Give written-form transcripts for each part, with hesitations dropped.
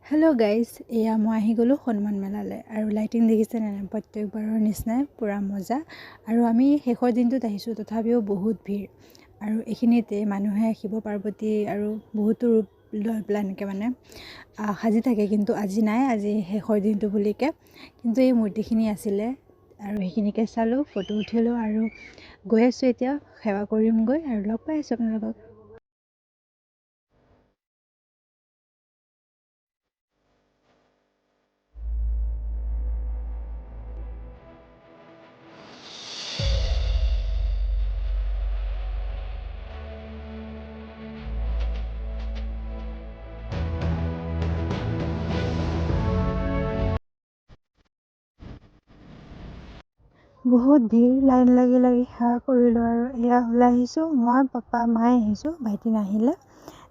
Hello' guys, এয়া মই আহি গ'লোঁ হনুমান মেলালৈ। আৰু লাইটিং দেখিছে নে নাই? প্ৰত্যেকবাৰৰ নিচিনাই পূৰা মজা। আৰু আমি শেষৰ দিনটোত আহিছোঁ, তথাপিও বহুত ভিৰ। আৰু এইখিনিতে মানুহে শিৱ পাৰ্বতী আৰু বহুতো ৰূপ লৈ পেলাই এনেকৈ মানে সাজি থাকে, কিন্তু আজি নাই, আজি শেষৰ দিনটো বুলিকে। কিন্তু এই মূৰ্তিখিনি আছিলে আৰু সেইখিনিকে চালোঁ, ফটো উঠিলোঁ আৰু গৈ আছোঁ এতিয়া সেৱা কৰিমগৈ আৰু লগ পাই আছোঁ আপোনালোকক। বহুত ভিৰ, লাইন লাগি সেৱা কৰিলোঁ আৰু এয়া ওলাই আহিছোঁ। মই, পাপা, মায়ে আহিছোঁ, ভাইটি নাহিলে।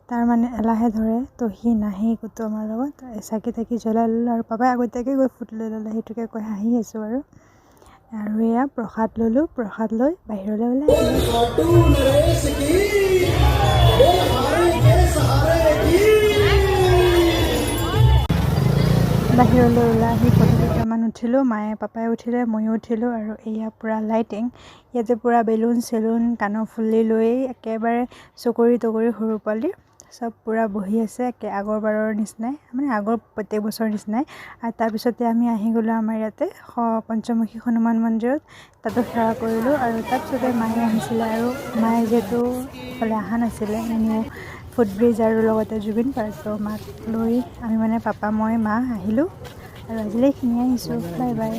তাৰ মানে এলাহে ধৰে, তো সি নাহেই ক'তো আমাৰ লগত। চাকি তাকি জ্বলাই ল'লোঁ আৰু পাপাই আগতীয়াকৈ গৈ ফুট লৈ ল'লে, সেইটোকে কৈ হাঁহি আছোঁ আৰু এয়া প্ৰসাদ ল'লোঁ। প্ৰসাদ লৈ বাহিৰলৈ ওলাই আহি ফটো দুটামান উঠিলোঁ। মায়ে পাপাই উঠিলে, ময়ো উঠিলোঁ আৰু এয়া পূৰা লাইটিং। ইয়াতে পূৰা বেলুন চেলুন, কাণৰ ফুলি লৈ একেবাৰে চকৰি তকৰি সৰু পোৱালি চব পূৰা বহি আছে, একে আগৰবাৰৰ নিচিনাই, মানে আগৰ প্ৰত্যেক বছৰৰ নিচিনাই। আৰু তাৰপিছতে আমি আহি গ'লোঁ আমাৰ ইয়াতে পঞ্চমুখী হনুমান মন্দিৰত। তাতো সেৱা কৰিলোঁ আৰু তাৰপিছতে মায়ে আহিছিলে আৰু মায়ে যিহেতু ইফালে অহা নাছিলে, এনেও ফুটব্ৰিজ আৰু লগতে জুবিন পাৰ্ক, তো মাক লৈ আমি মানে পাপা, মই, মা আহিলোঁ আৰু আজিলৈ এইখিনিয়ে আহিছোঁ। Bye bye.